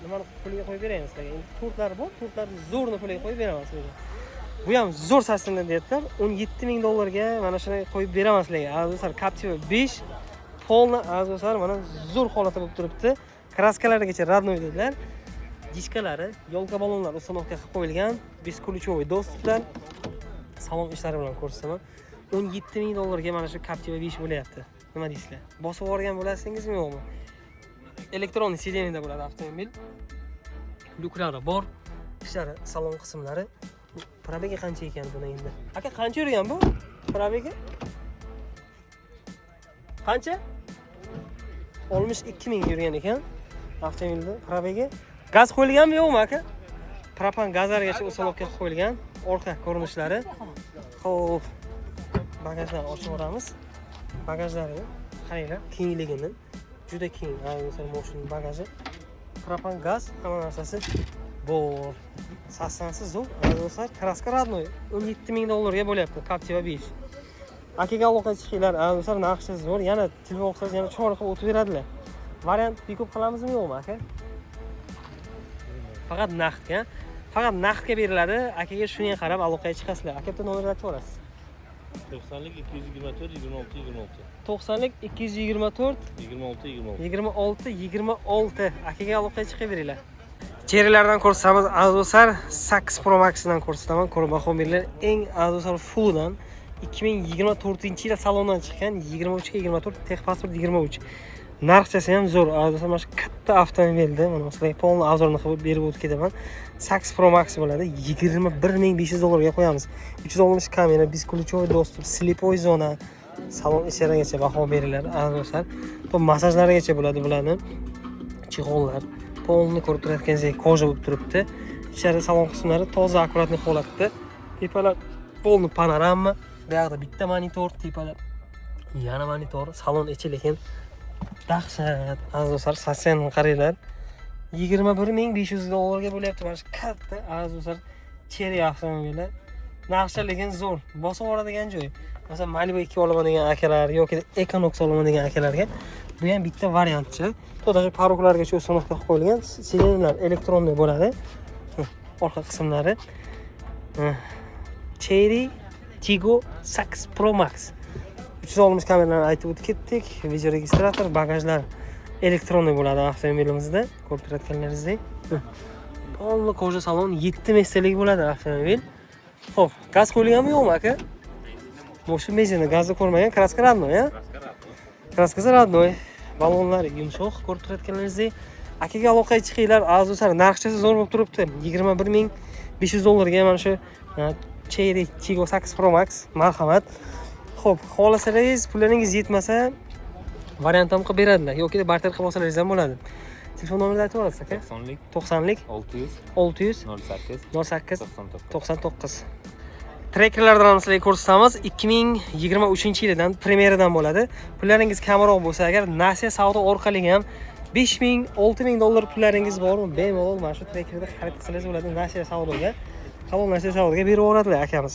nimani pulga qo'yib beraymiz sizlarga? Endi turtlar bor, turtlarni zo'rni pulga qo'yib beraman sizlarga. Bu ham zo'r sassingan deyaptilar. 17 ming dollarga mana shuni qo'yib beraman sizlarga. Aziz do'stlar, Captiva 5 polni aziz do'stlar mana zo'r holatda bo'lib turibdi. Kraskalargacha radnoy dedilar. Diskalari, yo'lka balonlar uстановка qilib qo'yilgan, beskuluchovoy dostuplar. Salon ishlari bilan ko'rsataman. 17 ming dollarga mana shu Captiva 5 bo'layapti. Nima deysizlar? Bosib yuborgan bo'lasingizmi yo'qmi? Elektron sidenida bo'ladi avtomobil. Lyuklari bor. Ishlari, salon qismlari. Probega qancha ekan buni endi? Aka, qancha yurgan bu? Probega? Qancha? 62 ming yurgan ekan avtomobilda probega. Gaz qo'yilganmi yo'qmi aka? Propan gazlargacha uстановка qo'yilgan. Orqa ko'rinishlari. Xo'p. Bagajlarni ochib yuboramiz. Bagajlari qaranglar, kengligini juda keng. Ayniqsa mashina bagaji. Propan gaz, hamma narsasi bor. Sassansi zo'r. Do'stlar, kraska radnoy 17 ming dollarga bo'lyapti Captiva 5. Akaga aloqaga chiqinglar. Do'stlar, narxi zo'r. Yana telefon qilsangiz yana chora qilib o'tib beradilar. Variant pikup qilamizmi yo'qmi aka? Faqat naqdga. Faqat naqdga beriladi. Akaga shuni qarab aloqaga chiqasizlar. Aka bitta nomerni aytib yuborasiz. 90lik 224 26 26. 90lik 224 26 26. Akaga aloqaga chiqib beringlar. Cherilardan ko'rsatamiz, Azosar 8 Pro Max dan ko'rsataman. Ko'rib baho beringlar. Eng Azosar Full'dan 2024-yilda salondan chiqqan 23 ga 24 texpasport 23. Narxchasi ham zo'r. Azosar mana shu katta avtomobilda mana sizlarga polni obzorini qilib berib o'tib ketaman. 8 Pro Max bo'ladi. 21500 dollarga qo'yamiz. 360 kamera, beskuluchovoy dostup, slipoy zona, salon ichkaragacha baho beringlar. Azosar bu massajlargacha bo'ladi bularni. Chig'onlar, polni ko'rib turayotganingizdek koja bo'lib turibdi. Ichkarida salon qismlari toza, akkuratli holatda. Tepalar polni panorama, bu yoqda bitta monitor, tepalar yana monitor, salon ichi lekin dahshat. Azoslar sassanni qaranglar. 21500 dollarga bo'lyapti mana shu katta Azoslar Cherry avtomobili. Narxi lekin zo'r. Bosib oladigan joy. Masalan, Malibu 2 olaman degan akalar yoki Equinox olaman degan akalarga bu ham bitta variantchi. To'daga paroklargacha uстановка qilib qo'yilgan. Sirenalar elektronli bo'ladi. Orqa qismlari Cherry Tiggo 8 Pro Max. 360 kameralarni aytib o'tib ketdik. Video registrator, bagajlar elektronli bo'ladi avtomobilimizda. Ko'rib turayotganlaringizdek. Polni koja salon 7 mestalik bo'ladi avtomobil. Xo'p, gaz qo'yilganmi yo'qmi aka? Moshina benzina, gazni ko'rmagan, kraska radnoy, ha? Kraskasi radnoy. Balonlar yumshoq, ko'rib turayotganlaringizdek. Akaga aloqaga chiqinglar, azizlar, narxchasi zo'r bo'lib turibdi. 21500 dollarga mana shu Cherry Tiggo 8 Pro Max, marhamat. Xo'p, xohlasangiz, pullaringiz yetmasa, variant ham qilib beradilar yoki barter qilib olsangiz ham bo'ladi. Telefon nomerini aytib olasiz aka? 90lik 600 08 99. Trekkerlardan sizlarga ko'rsatamiz. 2023-yildan premyeradan bo'ladi. Pullaringiz kamroq bo'lsa agar Nasiya savdo orqali ham 5000, 6000 dollar pullaringiz bormi? Bemalol mana shu trekkerda xarid qilsangiz bo'ladi Nasiya savdoga. halol narsa savodiga berib yuboradilar akamiz.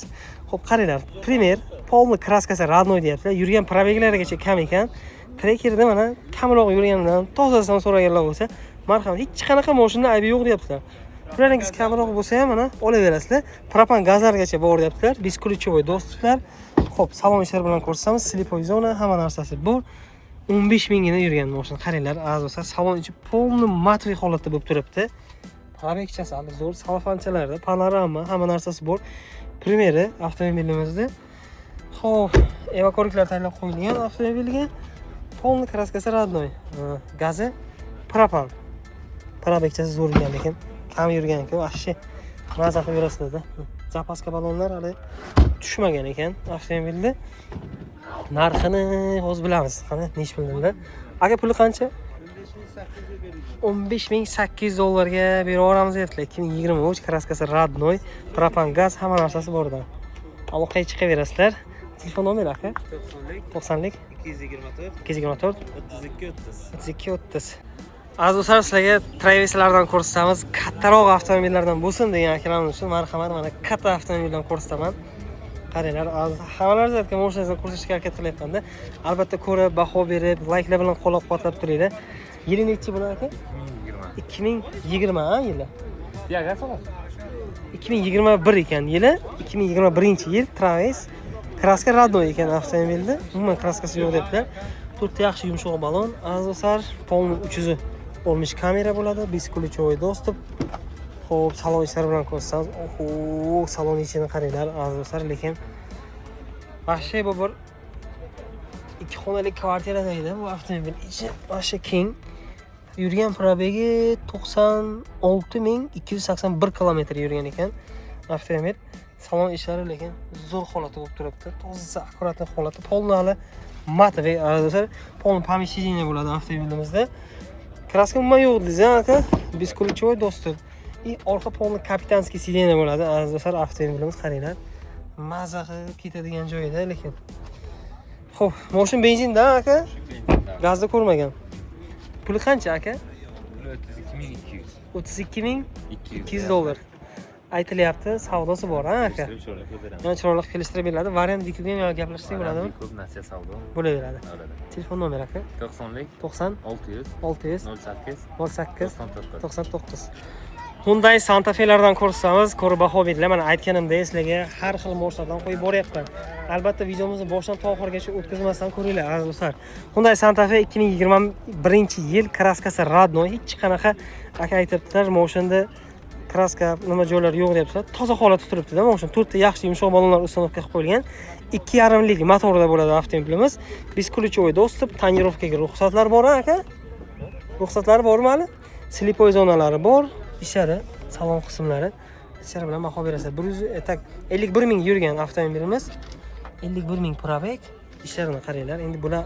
Xo'p, qaranglar. Primer polni kraskasi родной deyaptilar. Yurgan probeglarigacha kam ekan. Trekerda mana kamroq yurganidan tozasidan so'raganlar bo'lsa, marhamat, hech qanaqa mashinada aybi yo'q deyaptilar. Pullaringiz kamroq bo'lsa ham mana olaverasizlar. Propan gazlargacha bor deyaptilar. Beskuluchovoy dostuplar. Xo'p, salon ishlari bilan ko'rsatamiz. Slipoy zona, hamma narsasi bor. 15 mingga yurgan mashina. Qaranglar, azizlar, salon ichi polni matviy holatda bo'lib turibdi. Parabekchasi hali zo'r, salafanchalarda, panorama, hamma narsasi bor. Primeri avtomobilimizda. Xo'p, evakoriklar tayyorlab qo'yilgan avtomobilga. Polni kraskasi родной. Gazi propan. Parabekchasi zo'r ekan, lekin kam yurgan ekan, vahshiy. Maza qilib yurasizlar-da. Zapaska balonlar hali tushmagan ekan avtomobilda. Narxini hozir bilamiz. Qani, nech pulda? Aka, puli qancha? 15.800 dollarga berib yuboramiz deyaptilar. 2023 kraskasi родной, propan gaz, hamma narsasi borda. Aloqaga chiqaverasizlar. Telefon nomeri aka? 90lik 224 32 30. Azizlar, sizlarga Travislardan ko'rsatamiz. Kattaroq avtomobillardan bo'lsin degan akalarimiz uchun marhamat, mana katta avtomobildan ko'rsataman. Qaranglar, hammalarni aytgan mashinani ko'rsatishga harakat qilyapman-da. Albatta ko'rib, baho berib, layklar bilan qo'llab-quvvatlab turinglar. Yili nechi bular aka? 2020 ha, yili. 2021 ekan yili. 2021-yil Travis kraska родной ekan avtomobilda. Umuman kraskasi yo'q debdilar. To'rtta yaxshi yumshoq balon, azizlar, polni 300 olmish kamera bo'ladi, beskuluchovoy dostup. Xo'p, salon ishlari bilan ko'rsatamiz. Oho, salon ichini qaranglar, azizlar, lekin vahshiy bu bir 2 xonali kvartirada edi bu avtomobil. Ichi vahshiy keng. Yurgan probegi 96.281 kilometr yurgan ekan avtomobil. Salon ishlari lekin zo'r holatda bo'lib turibdi. Toza, akkuratli holatda. Polni hali matviy, azizlar, polni помещение bo'ladi avtomobilimizda. Kraska umuman yo'q deysiz, aka. Beskuluchovoy dostup. И orqa polni kapitanskiy sideniya bo'ladi, azizlar, avtomobilimiz qaranglar. Maza qilib ketadigan joyida, lekin. Xo'p, mashin benzinda, aka? Gazda ko'rmagan. Puli qancha, aka? 32.200 dollar. Aytilyapti, savdosi bor, ha, aka? Yana chiroyli kelishtirib beriladi. Variant dikilgan yo'q gaplashsak bo'ladimi? Ko'p narsa savdo Bo'laveradi. bo'ladi. Telefon nomeri aka? 90lik 90 600 600 08 08 99. Hyundai Santa Fe'lardan ko'rsatamiz, ko'rib baho beringlar. Mana aytganimdek, sizlarga har xil mashinalardan qo'yib boryapman. Albatta videomizni boshdan to oxirigacha o'tkazmasdan ko'ringlar, azizlar. Hyundai Santa Fe 2021-yil kraskasi родной, hech qanaqa aka aytibdilar, mashinada kraska nima joylar yo'q debdilar. Toza holatda turibdi-da mashin. 4 ta yaxshi yumshoq balonlar ustinovka qilib qo'yilgan. 2.5 lik motorda bo'ladi avtomobilimiz. Beskuluchovoy dostup, tonirovkaga ruxsatlar bor, aka? Ruxsatlari bormi hali? Slipoy zonalari bor. Ichari, salon qismlari. Ichari bilan baho berasiz. 51 ming yurgan avtomobilimiz. 51 ming probeg. Ishlarini qaranglar. Endi bular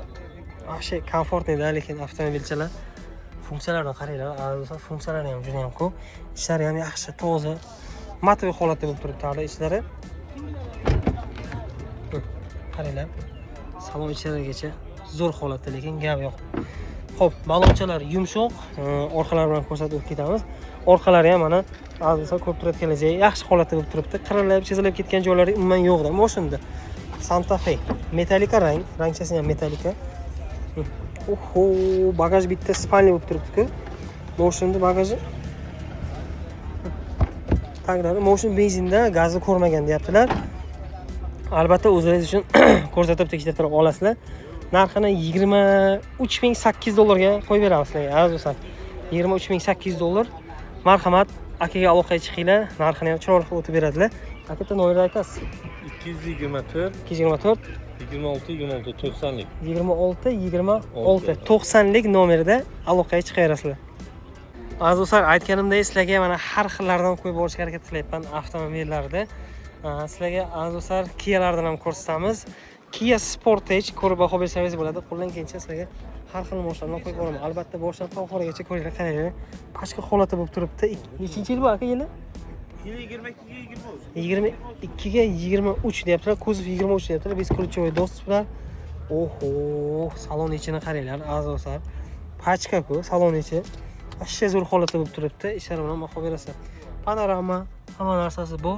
yaxshi komfortli-da, lekin avtomobilchalar funksiyalaridan qaranglar. Azizlar, funksiyalari ham juda ham ko'p. Ishlari ham yaxshi, toza, matviy holatda bo'lib turibdi hali ishlari. Qaranglar. Salon ichlarigacha zo'r holatda, lekin gap yo'q. Xo'p, balonchalar yumshoq, orqalari bilan ko'rsatib o'tib ketamiz. Orqalari ham mana azizlar ko'p turadigan joyi yaxshi holatda bo'lib turibdi. Qirilib, chizilib ketgan joylari umuman yo'q-da mashinada. Santa Fe metallika rangchasi ham metallika. Oho, bagaj bitta spalni bo'lib turibdi-ku. Mashinada bagaji taglari, mashin benzinda, gazni ko'rmagan deyaptilar. Albatta o'zingiz uchun ko'rsatib tekshirtirib olasizlar. Narxini 23.800 dollarga qo'yib beramiz sizlarga, azizlar. 23.800 dollar. Marhamat, akaga aloqaga chiqinglar, narxini ham chiroyli qilib o'tib beradilar. Aka, nomerni aytasiz? 224 224 26 26 90lik 26 26 90lik nomerida aloqaga chiqaverasizlar. Azizlar, aytganimdek, sizlarga mana har xillardan qo'yib borishga harakat qilyapman avtomobillarda. Sizlarga azizlar Kia'lardan ham ko'rsatamiz. Kia Sportage ko'rib baho bersangiz bo'ladi. Qo'ldan kelgancha sizlarga har xil mashinalarni qo'yib boraman. Albatta boshdan to oxirigacha ko'ringlar, qaranglar. Pashqa holatda bo'lib turibdi. Nechinchi yil bu aka, yili? 22ga 23 deyaptilar. Kuzov 23 deyaptilar. Beskuluchovoy dostular. Oho, salon ichini qaranglar, azizlar. Pachka-ku salon ichi. Ashya zo'r holatda bo'lib turibdi. Ishlari bilan baho berasiz. Panorama, Hamma narsasi bor.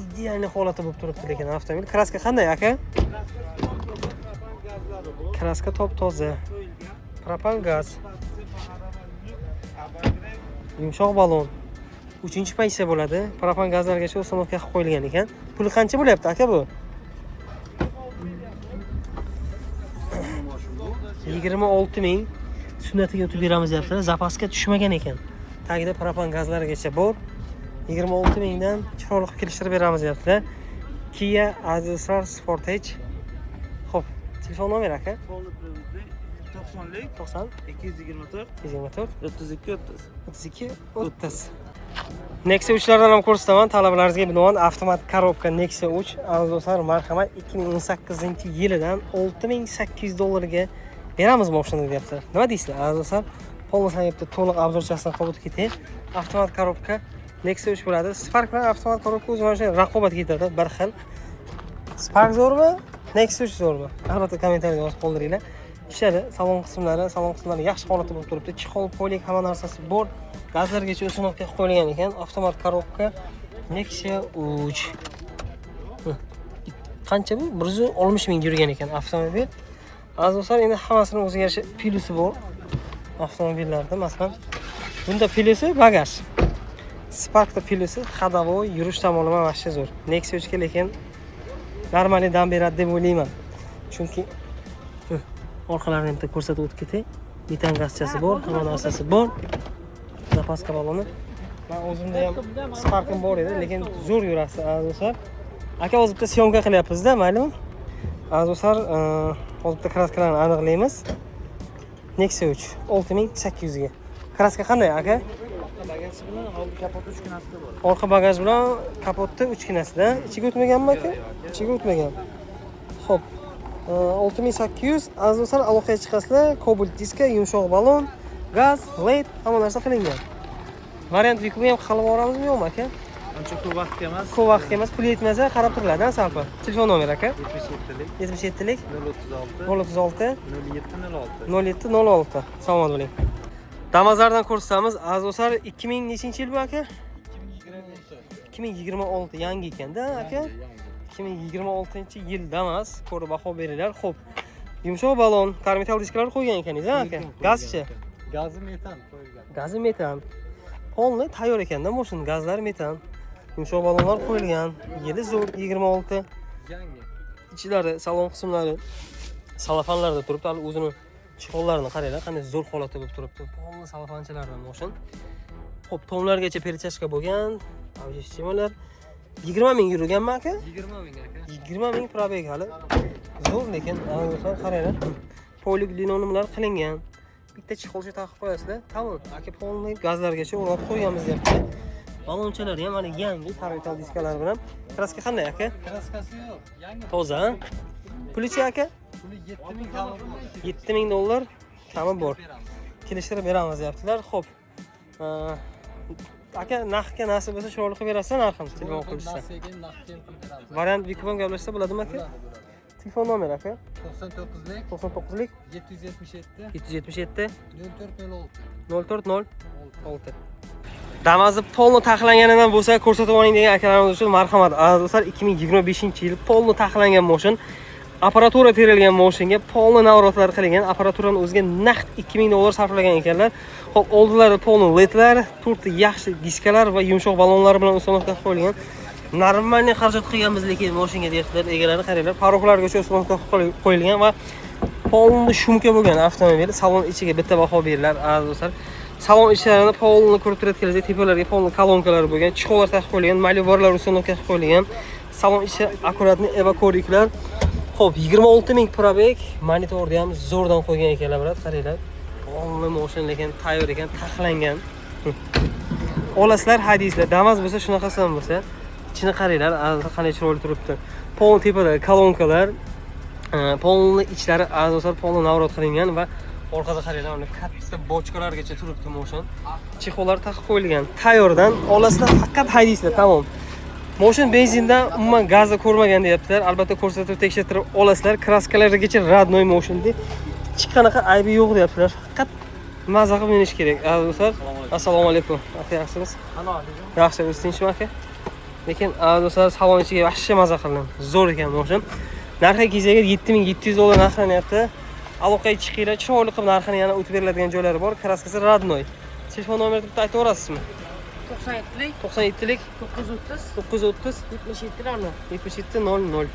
Idealniy holatda bo'lib turibdi lekin avtomobil. Kraska qanday aka? Kraska top-toza. Propan gaz. Yumshoq balon. 3-pozitsiya bo'ladi. Propan gazlargacha uстановка qilib qo'yilgan ekan. Puli qancha bo'lyapti aka bu? 26 ming sunnatiga o'tib beramiz deyaptilar. Zapaska tushmagan ekan. Tagida propan gazlarigacha bor. 26 mingdan chiroyli qilib kelishtirib beramiz deyaptilar. Kia Azisar Sportage. Xo'p, telefon nomeri aka? 90lik 90 224 224 32 30. 32 30. Nexia 3'lardan ham ko'rsataman. Talabalaringizga binoan avtomat korobka Nexia 3 arzonlar marhamat 2018-yilidan $6,800 ga beramiz mashinani deyaptilar. Nima deysizlar? Arzonlar polnosayibda to'liq obzorchasini qilib ketay. Avtomat korobka Nexia 3 bo'ladi. Spark bilan avtomat korobka o'z mana raqobat ketadi, bir xil. Spark zo'rmi? Nexia 3 zo'rmi? Albatta kommentariyada yozib qoldiringlar. Ishlari, salon qismlari yaxshi holatda bo'lib turibdi. Chexol, polik hamma narsasi bor. Gazlargacha uстановка qilib qo'yilgan ekan. Avtomat korobka Nexia 3. Qancha bu? 160 ming yurgan ekan avtomobil. Azizlar, endi hammasining o'ziga yarasha plyusi bor. Avtomobillarda, masalan, bunda plyusi bagaj. Sparkda plyusi ходовой, yurish tomonlama vashcha zo'r. Nexia 3 ga lekin normaliy dam beradi deb o'ylayman. Chunki orqalarini ham ko'rsatib o'tib ketay. Metan gazchasi bor, hamma narsasi bor. Zapaska baloni. Men o'zimda ham Spark'im bor edi, lekin zo'r yuradi azizlar. Aka hozir bitta syomka qilyapmiz-da, maylimi? Azizlar, hozir bitta kraskalarni aniqlaymiz. Nexia 3 6800 ga. Kraska qanday aka? Bagaj bilan old kapot 3 kunasida bor. Orqa bagaj bilan kapotda 3 kunasida. Ichiga o'tmaganmi aka? Ichiga o'tmagan. Xo'p. 6800 azizlar, aloqaga chiqasizlar. Cobalt diska, yumshoq balon, gaz, LED hamma narsa qilingan. Variant Vikuga ham qilib yuboramizmi yo'qmi aka? Ancha ko'p vaqtga emas. Ko'p vaqtga emas, pul yetmasa qarab turiladi-a salpa. Telefon nomeri aka? 77lik 77lik 036 036 0706. 0706. Salomat bo'ling. Damazlardan ko'rsatamiz. Azizlar 2000 nechinchi yil bu aka? 2026 yangi ekanda aka. 2026-yil Damas, ko'rib baho beringlar. Xo'p. Yumshoq balon, karmetal diskalar qo'ygan ekaningiz, aka. Gazchi. Gazi metan qo'yilgan. Gazi metan. Polni tayyor ekanda, mashina gazlar metan. Yumshoq balonlar qo'yilgan. Yili zo'r 26. Yangi. Ichlari, salon qismlari salafanlarda turibdi. Hali o'zini chexollarini qaranglar, qanday zo'r holatda bo'lib turibdi. Polni salafanchalardan mashina. Xo'p, tomlargacha perchashka bo'lgan. Avjestimalar 20 ming yurganmi aka? 20 ming aka. 20 ming probeg hali. Zo'r lekin, avvalo qaranglar. Polik linoleumlar qilingan. Bitta chexolcha taqib qo'yasizlar. Tamam, aka polni gazlargacha o'rab qo'yganmiz deyapti. Balonchalar ham hali yangi tarvital diskalar bilan. Kraska qanday aka? Kraskasi yo'q. Yangi. Toza. Pulichi aka? Puli 7000 dollar. $7000 kami bor. Kelishtirib beramiz deyaptilar. Xo'p. Aka narxga nasib bo'lsa chiroyli qilib berasizlar narxini telefon qilishsa. Nasiyaga naqd qilib beramiz. Variant Vikuga ham gaplashsa bo'ladimi aka? Telefon nomeri aka? 99lik 99lik 777 777 0406. 040 Damas'da polno taxlanganidan bo'lsa ko'rsatib oling degan akalarimiz uchun marhamat. Azizlar, 2025-yil polno taxlangan mashin, apparatura terilgan mashinga polno navratlar qilingan, apparaturani o'ziga naqd $2000 sarflagan ekanlar. Xo'p, oldilarda polno ledlar, to'rtta yaxshi diskalar va yumshoq balonlar bilan uстановка qilib qo'yilgan. Normalniy xarajat qilganmiz lekin mashinga deyaptilar egalari, qaranglar, paroklargacha uстановка qilib qo'yilgan va polni shumka bo'lgan avtomobil. Salon ichiga bitta baho beringlar azizlar. Salon ichlarini polni ko'rib turadiganingizda tepalarga polni kolonkalari bo'lgan, chexollar taqib qo'yilgan, malivorlar uстановка qilib qo'yilgan. Salon ichi akkuratni evakoriklar. Xo'p, 26 ming probeg, monitorni ham zo'rdan qo'ygan ekanlar, bilat qaranglar. Polni mashina lekin tayyor ekan, taxlangan. Olasizlar, haydingizlar. Damas bo'lsa shunaqasidan bo'lsa, ichini qaranglar, qanday chiroyli turibdi. Polni tepadagi kolonkalar, polni ichlari azizlar polni navrat qilingan va orqada qaranglar, mana katta bochkalargacha turibdi mashina. Chexollar taqib qo'yilgan. Tayyordan olasizlar, faqat haydingizlar, tamom. Mashina benzindan umuman gazda ko'rmagan deyaptilar. Albatta ko'rsatib tekshirtirib olasizlar. Kraskalarigacha radnoy mashina. Hech qanaqa aybi yo'q deyaptilar. Faqat maza qilib minish kerak. Do'stlar, assalomu alaykum. Aka yaxshimisiz? Yaxshi, o'zingiz tinchmi aka? Lekin do'stlar, salon ichiga yaxshi maza qildim. Zo'r ekan moshina. Narxi kezaga $7700 narxlanyapti. Aloqaga chiqinglar, chiroyli qilib narxini yana o'tib beriladigan joylari bor. Kraskasi radnoy. Telefon nomerini bitta aytib o'rasizmi? 97lik 97lik 930 930 77 00. 7700.